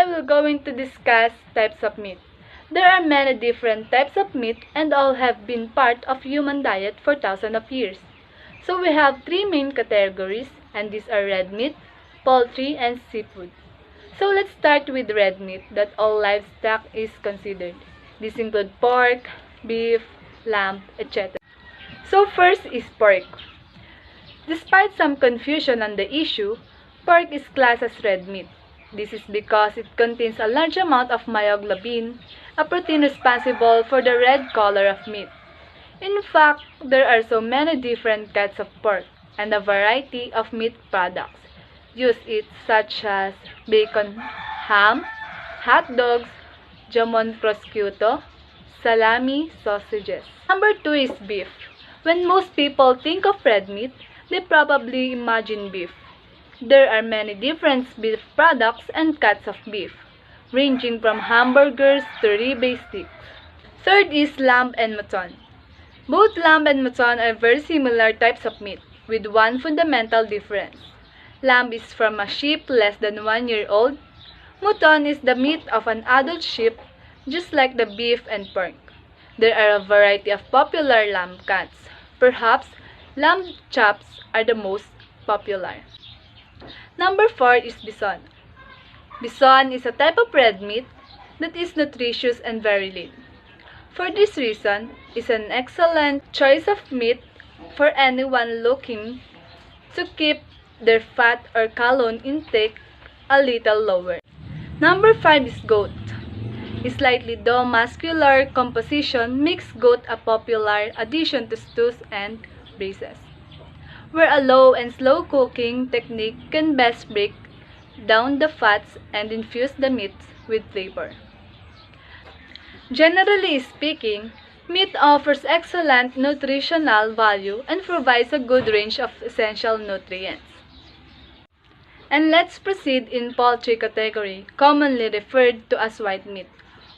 Today we're going to discuss types of meat. There are many different types of meat and all have been part of human diet for thousands of years. So we have three main categories and these are red meat, poultry, and seafood. So let's start with red meat that all livestock is considered. These include pork, beef, lamb, etc. So first is pork. Despite some confusion on the issue, pork is classed as red meat. This is because it contains a large amount of myoglobin, a protein responsible for the red color of meat. In fact, there are so many different cuts of pork and a variety of meat products used it such as bacon, ham, hot dogs, jamon prosciutto, salami, sausages. Number 2 is beef. When most people think of red meat, they probably imagine beef. There are many different beef products and cuts of beef, ranging from hamburgers to ribeye sticks. Third is lamb and mutton. Both lamb and mutton are very similar types of meat, with one fundamental difference. Lamb is from a sheep less than 1 year old. Mutton is the meat of an adult sheep, just like the beef and pork. There are a variety of popular lamb cuts. Perhaps lamb chops are the most popular. Number 4 is bison. Bison is a type of red meat that is nutritious and very lean. For this reason, it's an excellent choice of meat for anyone looking to keep their fat or calorie intake a little lower. Number 5 is goat. A slightly though muscular composition makes goat a popular addition to stews and braised, where a low and slow cooking technique can best break down the fats and infuse the meat with flavor. Generally speaking, meat offers excellent nutritional value and provides a good range of essential nutrients. And let's proceed in poultry category, commonly referred to as white meat.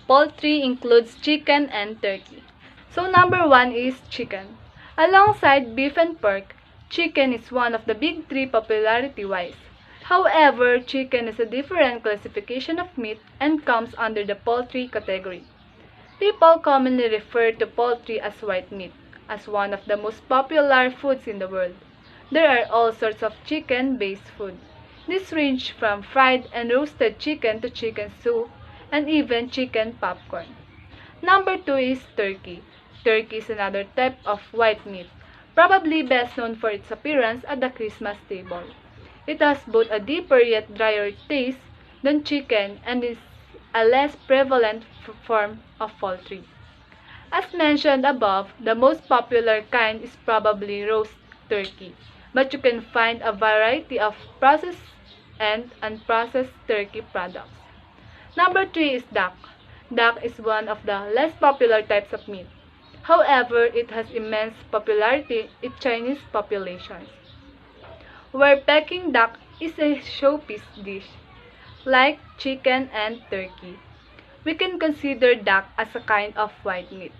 Poultry includes chicken and turkey. So number 1 is chicken. Alongside beef and pork, chicken is one of the big three popularity-wise. However, chicken is a different classification of meat and comes under the poultry category. People commonly refer to poultry as white meat, as one of the most popular foods in the world. There are all sorts of chicken-based food. These range from fried and roasted chicken to chicken soup and even chicken popcorn. Number 2 is turkey. Turkey is another type of white meat, probably best known for its appearance at the Christmas table. It has both a deeper yet drier taste than chicken and is a less prevalent form of poultry. As mentioned above, the most popular kind is probably roast turkey, but you can find a variety of processed and unprocessed turkey products. Number 3 is duck. Duck is one of the less popular types of meat. However, it has immense popularity in Chinese populations, where Peking duck is a showpiece dish. Like chicken and turkey, we can consider duck as a kind of white meat.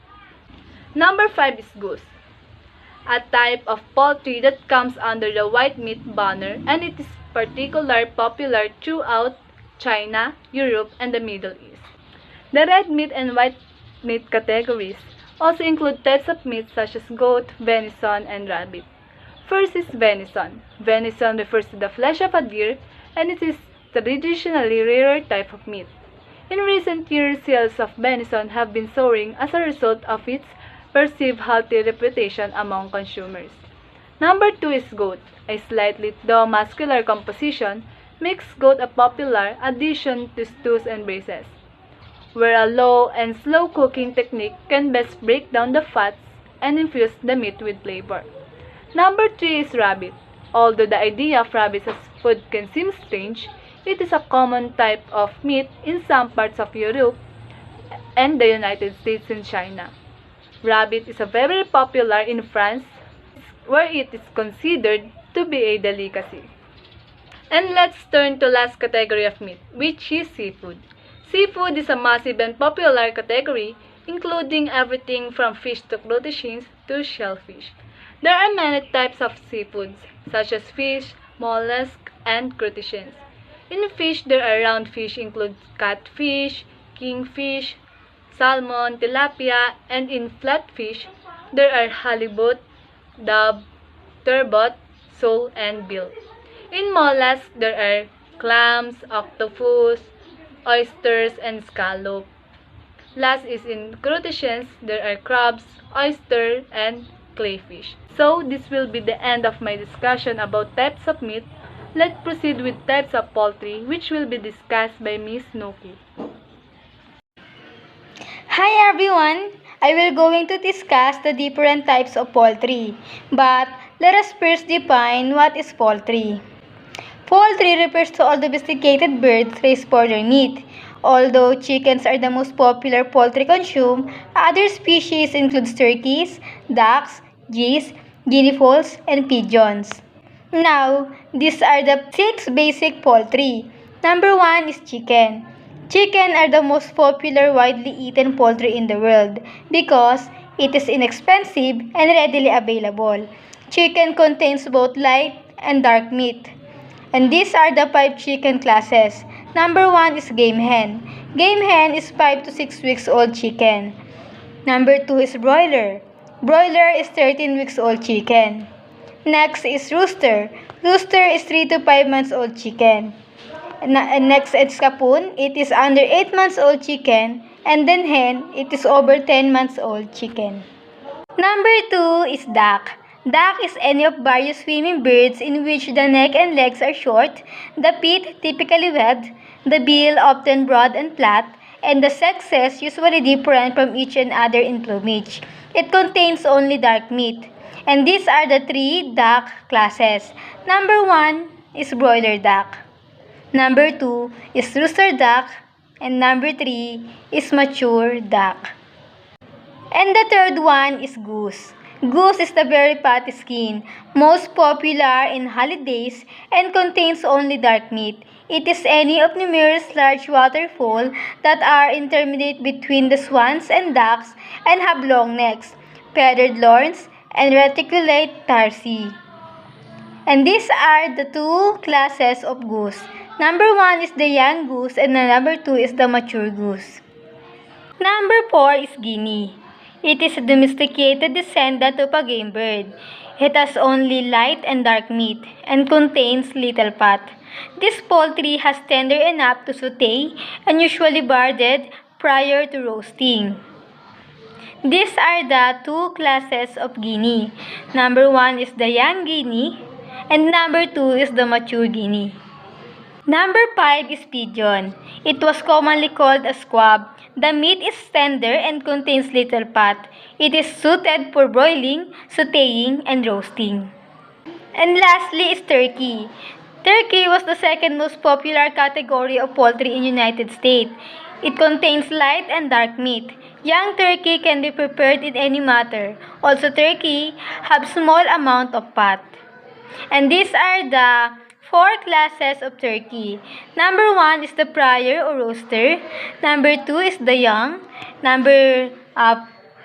Number 5 is goose, a type of poultry that comes under the white meat banner, and it is particularly popular throughout China, Europe, and the Middle East. The red meat and white meat categories also include types of meat such as goat, venison, and rabbit. First is venison. Venison refers to the flesh of a deer, and it is the traditionally rarer type of meat. In recent years, sales of venison have been soaring as a result of its perceived healthy reputation among consumers. Number 2 is goat. A slightly though muscular composition makes goat a popular addition to stews and braised, where a low and slow cooking technique can best break down the fats and infuse the meat with flavor. Number 3 is rabbit. Although the idea of rabbit as food can seem strange, it is a common type of meat in some parts of Europe and the United States and China. Rabbit is very popular in France, where it is considered to be a delicacy. And let's turn to last category of meat, which is seafood. Seafood is a massive and popular category, including everything from fish to crustaceans to shellfish. There are many types of seafoods, such as fish, mollusks, and crustaceans. In fish, there are round fish include catfish, kingfish, salmon, tilapia, and in flatfish, there are halibut, dab, turbot, sole, and bill. In mollusks, there are clams, octopus, oysters, and scallop. Last is in crustaceans, there are crabs, oyster, and crayfish. So, this will be the end of my discussion about types of meat. Let's proceed with types of poultry, which will be discussed by Miss Noki. Hi everyone! I will going to discuss the different types of poultry. But let us first define what is poultry. Poultry refers to all domesticated birds raised for their meat. Although chickens are the most popular poultry consumed, other species include turkeys, ducks, geese, guinea fowls, and pigeons. Now, these are the 6 basic poultry. Number 1 is chicken. Chicken are the most popular widely eaten poultry in the world because it is inexpensive and readily available. Chicken contains both light and dark meat. And these are the 5 chicken classes. Number 1 is game hen. Game hen is 5 to 6 weeks old chicken. Number 2 is broiler. Broiler is 13 weeks old chicken. Next is rooster. Rooster is 3 to 5 months old chicken. And next is capon. It is under 8 months old chicken. And then hen, it is over 10 months old chicken. Number 2 is duck. Duck is any of various swimming birds in which the neck and legs are short, the feet typically webbed, the bill often broad and flat, and the sexes usually different from each and other in plumage. It contains only dark meat. And these are the 3 duck classes. Number 1 is broiler duck. Number 2 is rooster duck. And number 3 is mature duck. And the third one is goose. Goose is the very fatty skin, most popular in holidays and contains only dark meat. It is any of numerous large waterfowl that are intermediate between the swans and ducks and have long necks, feathered loins, and reticulate tarsi. And these are the 2 classes of goose. Number 1 is the young goose and the number 2 is the mature goose. Number 4 is guinea. It is a domesticated descendant of a game bird. It has only light and dark meat and contains little fat. This poultry has tender enough to saute and usually barded prior to roasting. These are the 2 classes of guinea. Number 1 is the young guinea and number 2 is the mature guinea. Number 5 is pigeon. It was commonly called a squab. The meat is tender and contains little fat. It is suited for broiling, sautéing, and roasting. And lastly is turkey. Turkey was the second most popular category of poultry in United States. It contains light and dark meat. Young turkey can be prepared in any manner. Also, turkey have small amount of fat. And these are the 4 classes of turkey. Number 1 is the prior or roaster. Number 2 is the young. Number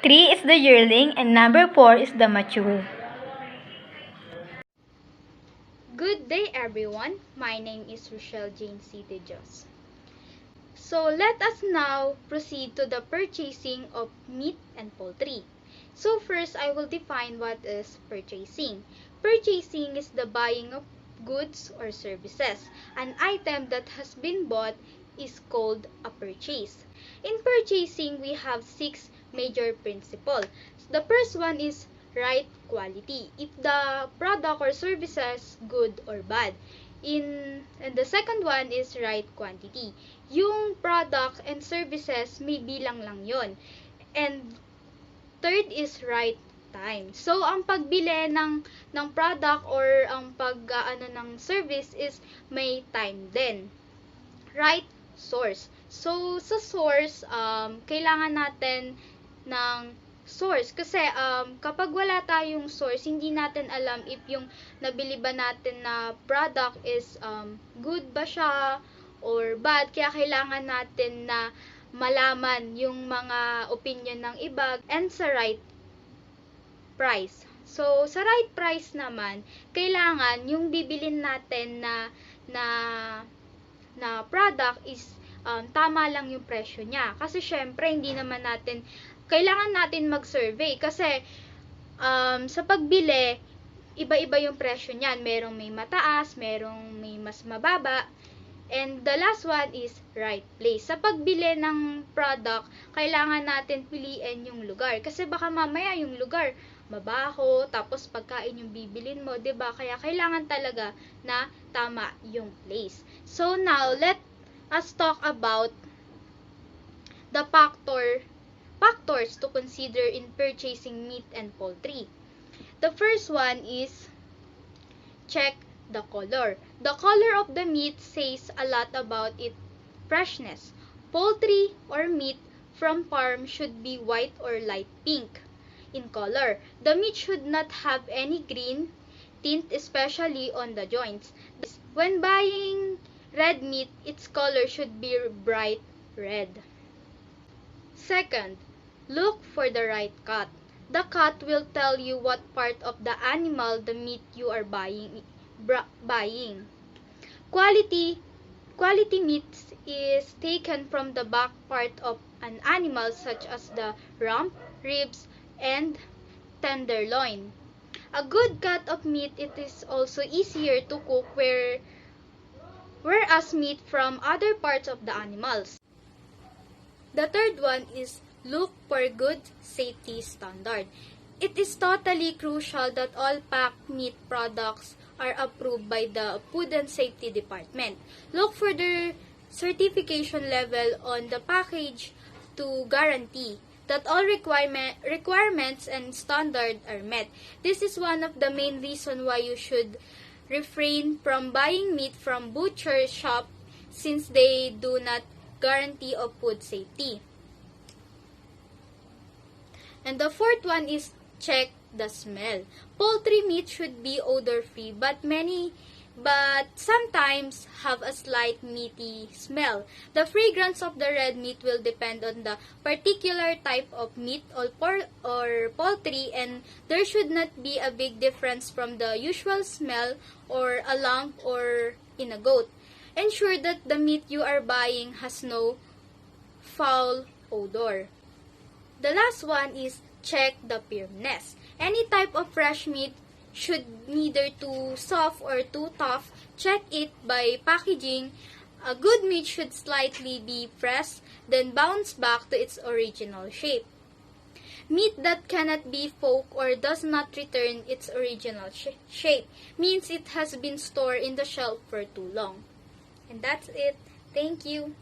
3 is the yearling. And number 4 is the mature. Good day everyone, my name is Rochelle Jane Citejos. So let us now proceed to the purchasing of meat and poultry. So first I will define what is purchasing. Purchasing is the buying of goods or services. An item that has been bought is called a purchase. In purchasing, we have 6 major principles. The first one is right quality. If the product or services good or bad. And the second one is right quantity. Yung product and services may bilang lang yon. And third is right time. So, ang pagbili ng product or ang ng service is may time din. Right source. So, sa source, kailangan natin ng source. Kasi, kapag wala tayong source, hindi natin alam if yung nabili ba natin na product is good ba siya or bad. Kaya kailangan natin na malaman yung mga opinion ng iba and sa right price. So, sa right price naman, kailangan yung bibilin natin na na product is tama lang yung presyo niya. Kasi syempre, hindi naman natin, kailangan natin mag-survey. Kasi sa pagbili, iba-iba yung presyo niyan. Merong may mataas, merong may mas mababa. And the last one is right place. Sa pagbili ng product, kailangan natin piliin yung lugar. Kasi baka mamaya yung lugar mabaho, tapos pagkain yung bibilin mo, 'di ba? Kaya kailangan talaga na tama yung place. So now, let us talk about the factors to consider in purchasing meat and poultry. The first one is check the color. The color of the meat says a lot about its freshness. Poultry or meat from farm should be white or light pink in color. The meat should not have any green tint, especially on the joints. When buying red meat, its color should be bright red. Second, look for the right cut. The cut will tell you what part of the animal the meat you are buying. Quality meat is taken from the back part of an animal, such as the rump, ribs, and tenderloin. A good cut of meat, it is also easier to cook, whereas meat from other parts of the animals. The third one is look for good safety standard. It is totally crucial that all packed meat products are approved by the Food and Safety Department. Look for their certification level on the package to guarantee that all requirements and standards are met. This is one of the main reasons why you should refrain from buying meat from butcher shop, since they do not guarantee of food safety. And the fourth one is check the smell. Poultry meat should be odor-free, but sometimes have a slight meaty smell. The fragrance of the red meat will depend on the particular type of meat or poultry, and there should not be a big difference from the usual smell or a lamb or in a goat. Ensure that the meat you are buying has no foul odor. The last one is check the firmness. Any type of fresh meat should neither too soft or too tough. Check it by packaging. A good meat should slightly be pressed, then bounce back to its original shape. Meat that cannot be poached or does not return its original shape means it has been stored in the shelf for too long. And that's it. Thank you.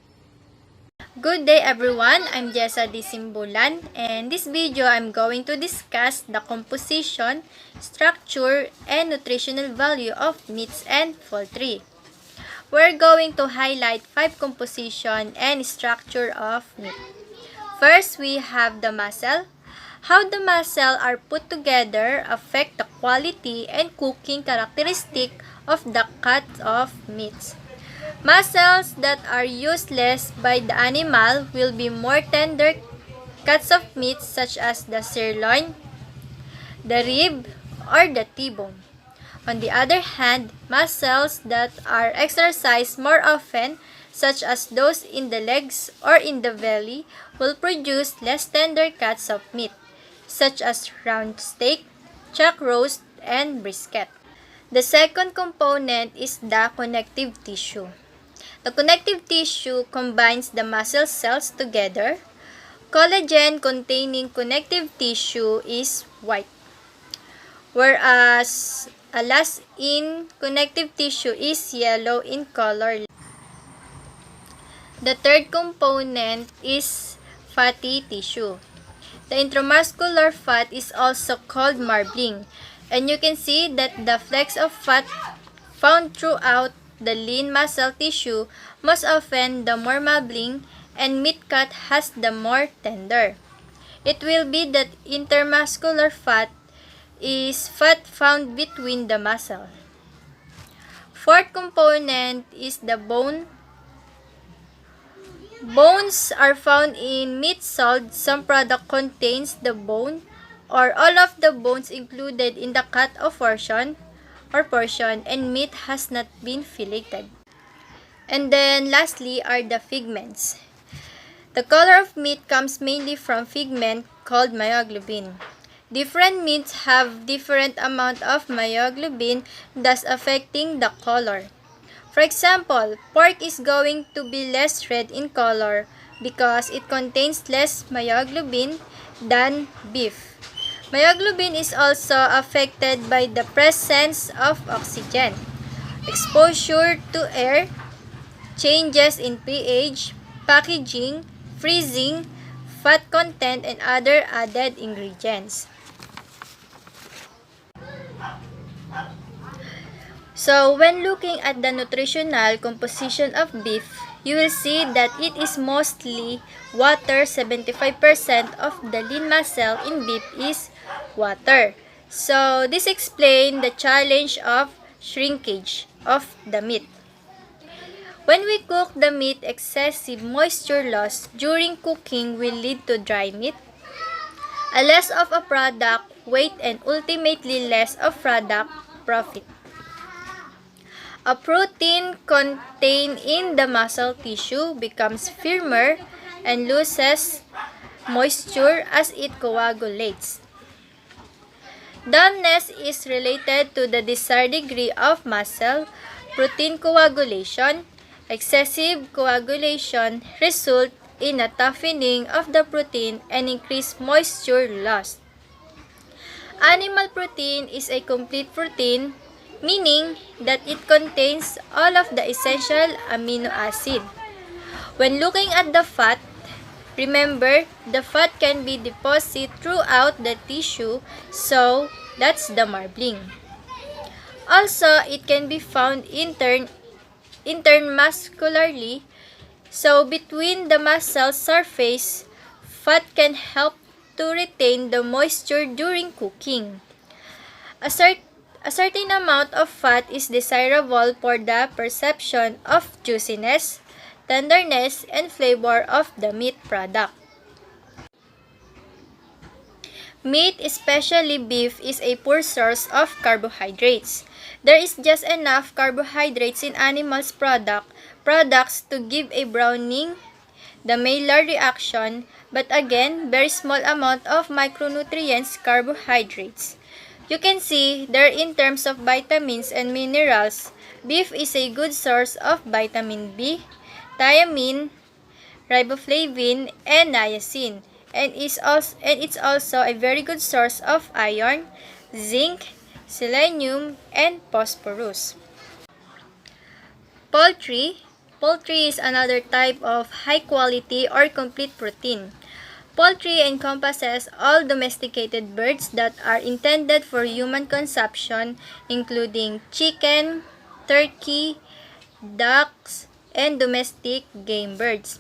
Good day everyone, I'm Jessa D. Simbulan, and this video I'm going to discuss the composition, structure, and nutritional value of meats and poultry. We're going to highlight 5 composition and structure of meat. First, we have the muscle. How the muscle are put together affect the quality and cooking characteristic of the cut of meats. Muscles that are useless by the animal will be more tender cuts of meat, such as the sirloin, the rib, or the T-bone. On the other hand, muscles that are exercised more often, such as those in the legs or in the belly, will produce less tender cuts of meat, such as round steak, chuck roast, and brisket. The second component is the connective tissue. The connective tissue combines the muscle cells together. Collagen-containing connective tissue is white, whereas elastin connective tissue is yellow in color. The third component is fatty tissue. The intramuscular fat is also called marbling, and you can see that the flecks of fat found throughout the lean muscle tissue, most often the more marbling, and meat cut has the more tender. It will be that intermuscular fat is fat found between the muscle. Fourth component is the bone. Bones are found in meat sold. Some product contains the bone or all of the bones included in the cut of portion, and meat has not been filleted. And then lastly are the pigments. The color of meat comes mainly from pigment called myoglobin. Different meats have different amount of myoglobin, thus affecting the color. For example, pork is going to be less red in color because it contains less myoglobin than beef. Myoglobin is also affected by the presence of oxygen, exposure to air, changes in pH, packaging, freezing, fat content, and other added ingredients. So, when looking at the nutritional composition of beef, you will see that it is mostly water. 75% of the lean muscle in beef is water. So, this explains the challenge of shrinkage of the meat. When we cook the meat, excessive moisture loss during cooking will lead to dry meat, a less of a product weight, and ultimately less of product profit. A protein contained in the muscle tissue becomes firmer and loses moisture as it coagulates. Dullness is related to the desired degree of muscle protein coagulation. Excessive coagulation results in a toughening of the protein and increased moisture loss. Animal protein is a complete protein, meaning that it contains all of the essential amino acid. When looking at the fat, remember the fat can be deposited throughout the tissue, so that's the marbling. Also, it can be found intermuscularly, so between the muscle surface, fat can help to retain the moisture during cooking. A certain amount of fat is desirable for the perception of juiciness, tenderness, and flavor of the meat product. Meat, especially beef, is a poor source of carbohydrates. There is just enough carbohydrates in animals' products to give a browning, the Maillard reaction, but again, very small amount of micronutrients, carbohydrates. You can see there in terms of vitamins and minerals, beef is a good source of vitamin B, thiamine, riboflavin, and niacin, and it's also a very good source of iron, zinc, selenium, and phosphorus. Poultry. Poultry is another type of high quality or complete protein. Poultry encompasses all domesticated birds that are intended for human consumption, including chicken, turkey, ducks, and domestic game birds.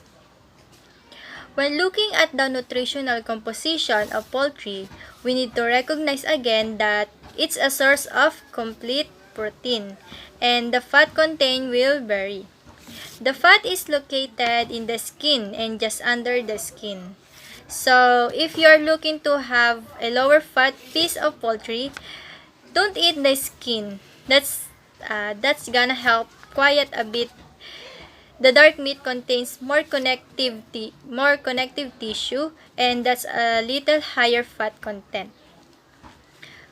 When looking at the nutritional composition of poultry, we need to recognize again that it's a source of complete protein, and the fat contained will vary. The fat is located in the skin and just under the skin. So, if you are looking to have a lower fat piece of poultry, don't eat the skin. That's gonna help quiet a bit. The dark meat contains more connective tissue, and that's a little higher fat content.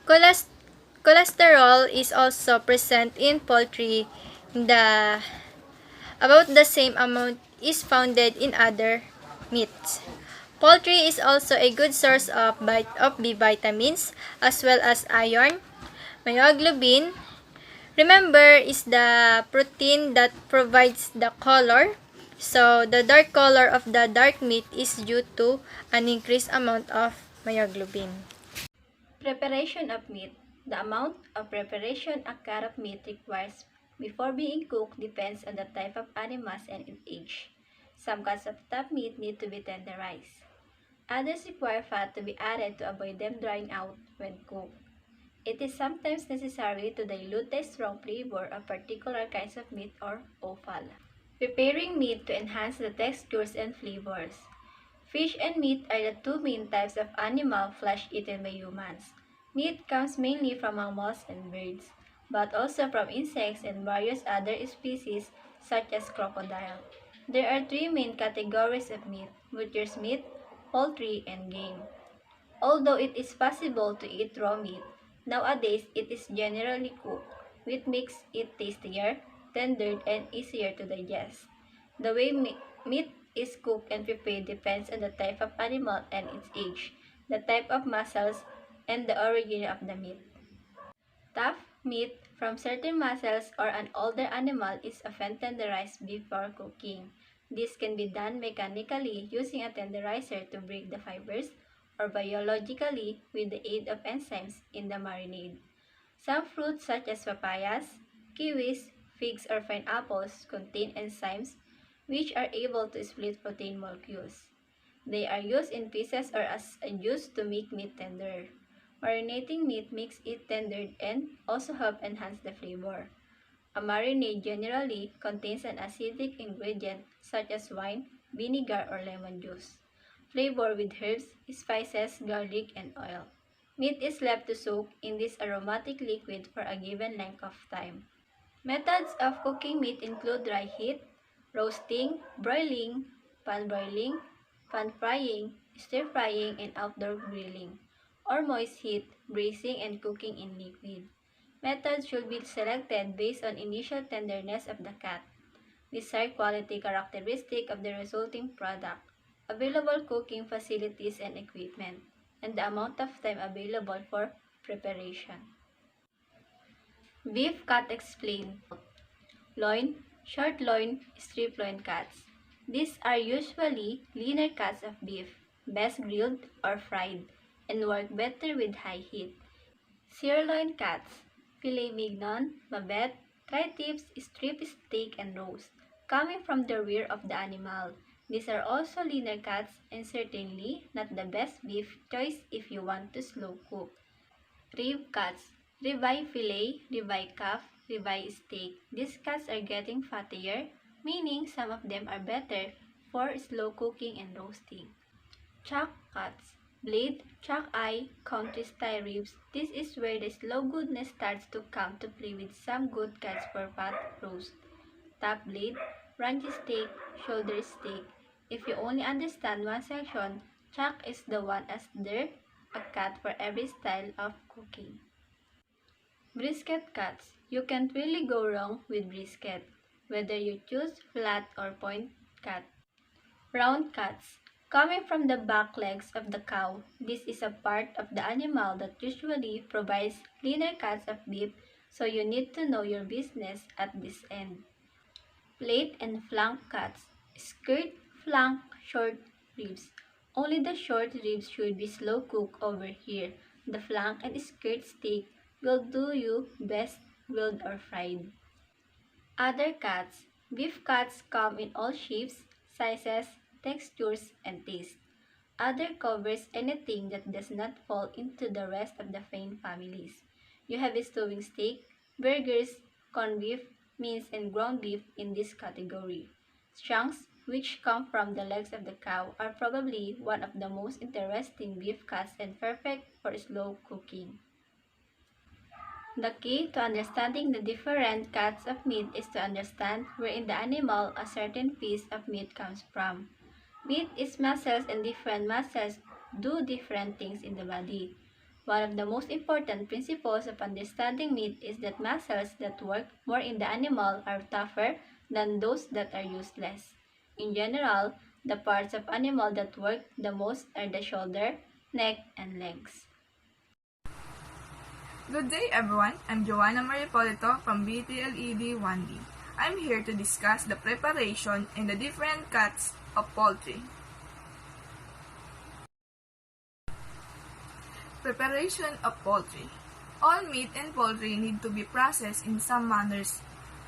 Cholesterol is also present in poultry. The About the same amount is found in other meats. Poultry is also a good source of B vitamins as well as iron, myoglobin. Remember, is the protein that provides the color. So, the dark color of the dark meat is due to an increased amount of myoglobin. Preparation of meat. The amount of preparation a cut of meat requires before being cooked depends on the type of animals and age. Some cuts of top meat need to be tenderized. Others require fat to be added to avoid them drying out when cooked. It is sometimes necessary to dilute the strong flavor of particular kinds of meat or offal. Preparing meat to enhance the textures and flavors. Fish and meat are the two main types of animal flesh eaten by humans. Meat comes mainly from mammals and birds. but also from insects and various other species such as crocodile. There are three main categories of meat: butcher's meat, poultry, and game. Although it is possible to eat raw meat, nowadays it is generally cooked, which makes it tastier, tendered, and easier to digest. The way meat is cooked and prepared depends on the type of animal and its age, the type of muscles, and the origin of the meat. Tough meat from certain muscles or an older animal is often tenderized before cooking. This can be done mechanically using a tenderizer to break the fibers, or biologically with the aid of enzymes in the marinade. Some fruits such as papayas, kiwis, figs, or pineapples contain enzymes which are able to split protein molecules. They are used in pieces or as a juice to make meat tender. Marinating meat makes it tendered and also help enhance the flavor. A marinade generally contains an acidic ingredient such as wine, vinegar, or lemon juice, flavored with herbs, spices, garlic, and oil. Meat is left to soak in this aromatic liquid for a given length of time. Methods of cooking meat include dry heat, roasting, broiling, pan frying, stir frying, and outdoor grilling, or moist heat, braising, and cooking in liquid. Methods should be selected based on initial tenderness of the cat, desired quality characteristic of the resulting product, available cooking facilities and equipment, and the amount of time available for preparation. Beef cut explained. Loin, short loin, strip loin cuts. These are usually leaner cuts of beef, best grilled or fried, and work better with high heat. Sirloin cuts, filet mignon, bavette, tri-tips, strip steak, and roast, coming from the rear of the animal. These are also leaner cuts and certainly not the best beef choice if you want to slow cook. Rib cuts, ribeye fillet, ribeye calf, ribeye steak. These cuts are getting fattier, meaning some of them are better for slow cooking and roasting. Chuck cuts, blade, chuck eye, country style ribs. This is where the slow goodness starts to come to play with some good cuts for fat roast. Top blade, raunchy steak, shoulder steak. If you only understand one section, chuck is the one as there a cut for every style of cooking. Brisket cuts. You can't really go wrong with brisket, whether you choose flat or point cut. Round cuts. Coming from the back legs of the cow, this is a part of the animal that usually provides leaner cuts of beef, so you need to know your business at this end. Plate and flank cuts. Skirt, flank, short ribs. Only the short ribs should be slow cooked over here. The flank and skirt steak will do you best grilled or fried. Other cuts. Beef cuts come in all shapes, sizes, textures, and taste. Other covers anything that does not fall into the rest of the fain families. You have stewing steak, burgers, corned beef, mince, and ground beef in this category. Chunks, which come from the legs of the cow, are probably one of the most interesting beef cuts and perfect for slow cooking. The key to understanding the different cuts of meat is to understand where in the animal a certain piece of meat comes from. Meat is muscles and different muscles do different things in the body. One of the most important principles of understanding meat is that muscles that work more in the animal are tougher than those that are useless. In general, the parts of animal that work the most are the shoulder, neck, and legs. Good day everyone, I'm Joanna Maripolito from BTLED 1D. I'm here to discuss the preparation and the different cuts of poultry. Preparation of poultry. All meat and poultry need to be processed in some manners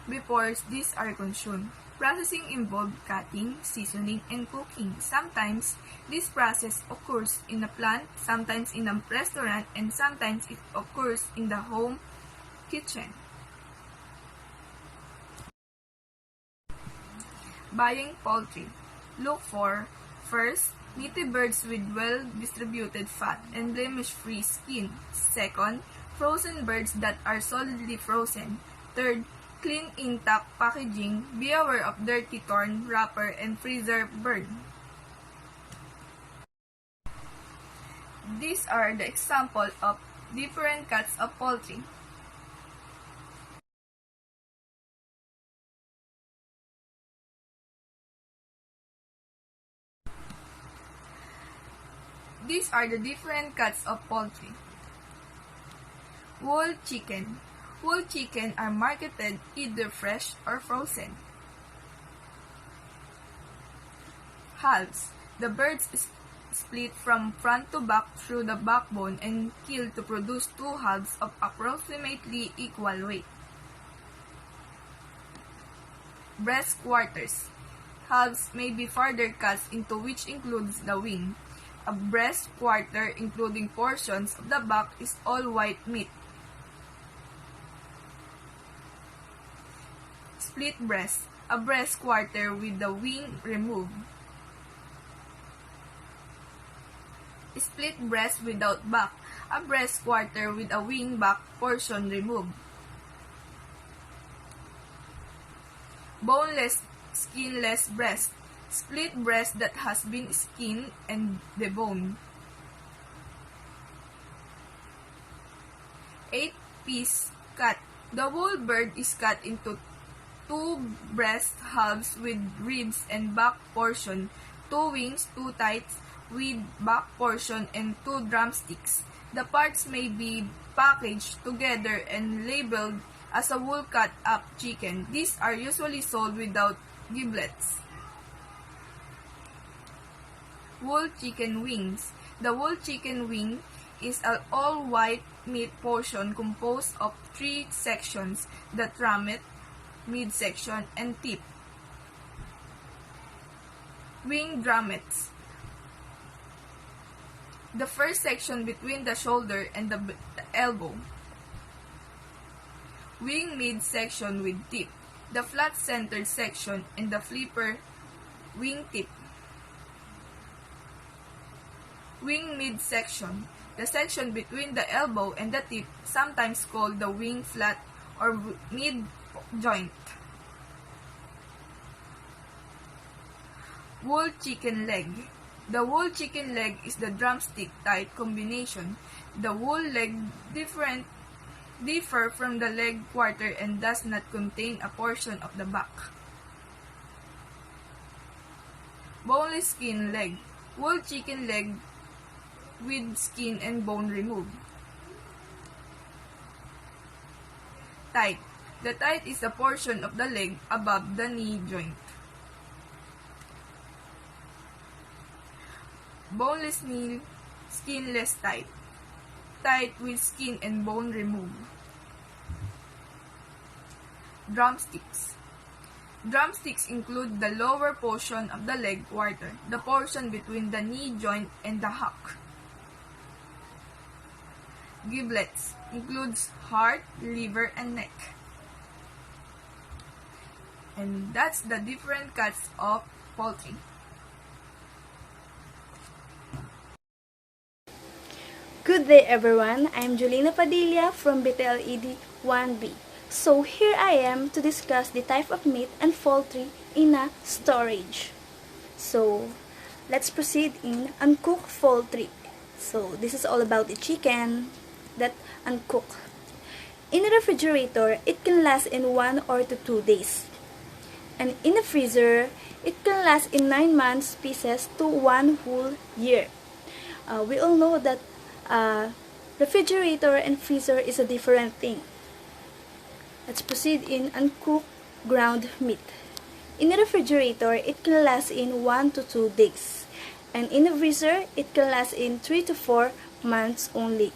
before these are consumed. Processing involves cutting, seasoning, and cooking. Sometimes, this process occurs in a plant, sometimes in a restaurant, and sometimes it occurs in the home kitchen. Buying poultry. Look for, first, meaty birds with well-distributed fat and blemish-free skin. Second, frozen birds that are solidly frozen. Third, clean intact packaging. Be aware of dirty torn wrapper and freezer bird. These are the example of different cuts of poultry. These are the different cuts of poultry. Whole chicken. Whole chicken are marketed either fresh or frozen. Halves. The birds split from front to back through the backbone and killed to produce two halves of approximately equal weight. Breast quarters. Halves may be further cut into, which includes the wing. A breast quarter, including portions of the back, is all white meat. Split breast. A breast quarter with the wing removed. Split breast without back. A breast quarter with a wing back portion removed. Boneless, skinless breast. Split breast that has been skinned and deboned. 8-piece cut. The whole bird is cut into 2 breast halves with ribs and back portion, 2 wings, 2 thighs with back portion, and 2 drumsticks. The parts may be packaged together and labeled as a whole cut-up chicken. These are usually sold without giblets. Whole chicken wings. The whole chicken wing is an all-white meat portion composed of 3 sections: the trummet, midsection, and tip. Wing drummets. The first section between the shoulder and the elbow. Wing midsection with tip. The flat-centered section and the flipper wing tip. Wing midsection. The section between the elbow and the tip, sometimes called the wing flat or mid joint. Whole chicken leg. The whole chicken leg is the drumstick type combination. The whole leg differ from the leg quarter and does not contain a portion of the back. Boneless skin leg. Whole chicken leg with skin and bone removed. Thigh. The thigh is a portion of the leg above the knee joint. Boneless knee, skinless thigh. Thigh with skin and bone removed. Drumsticks. Drumsticks include the lower portion of the leg quarter, the portion between the knee joint and the hock. Giblets includes heart, liver, and neck. And that's the different cuts of poultry. Good day everyone, I'm Julina Padilla from BTLED 1B. So here I am to discuss the type of meat and poultry in a storage. So let's proceed in uncooked poultry. So this is all about the chicken that uncooked. In a refrigerator, it can last in 1 or 2 days. And in a freezer, it can last in 9 months pieces to 1 whole year. We all know that refrigerator and freezer is a different thing. Let's proceed in uncooked ground meat. In a refrigerator, it can last in 1 to 2 days. And in a freezer, it can last in 3 to 4 months only.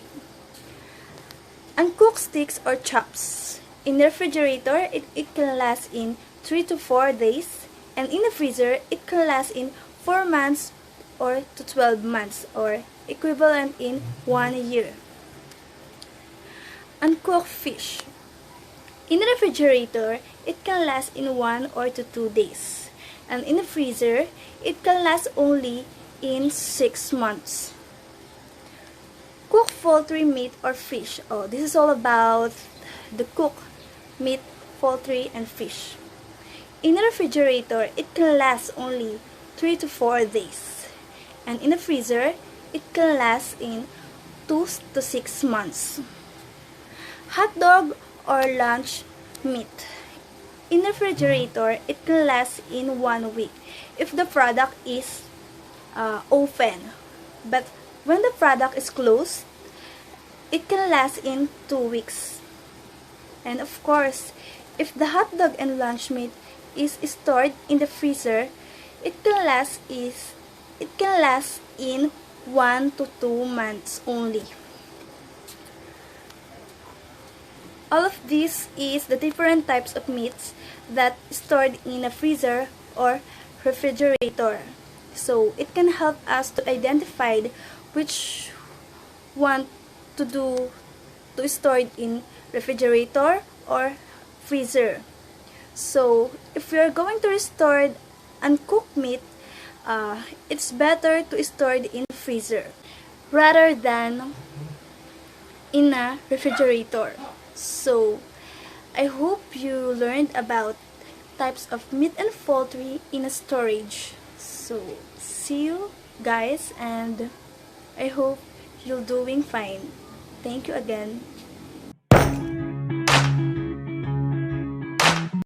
Uncooked steaks or chops. In the refrigerator, it can last in 3 to 4 days. And in the freezer, it can last in 4 months or to 12 months, or equivalent in 1 year. Uncooked fish. In the refrigerator, it can last in 1 or 2 days. And in the freezer, it can last only in 6 months. cook poultry, meat, or fish. Oh, this is all about the cook meat, poultry, and fish. In a refrigerator, it can last only 3 to 4 days. And in a freezer, it can last in 2 to 6 months. Hot dog or lunch meat. In a refrigerator, it can last in 1 week if the product is open. But when the product is closed, it can last in 2 weeks. And of course, if the hot dog and lunch meat is stored in the freezer, it can last in 1 to 2 months only. All of this is the different types of meats that stored in a freezer or refrigerator. So it can help us to identify which one to store in refrigerator or freezer. So if we are going to restore uncooked meat, it's better to store it in freezer rather than in a refrigerator. So I hope you learned about types of meat and poultry in a storage. So see you guys, and I hope you're doing fine. Thank you again.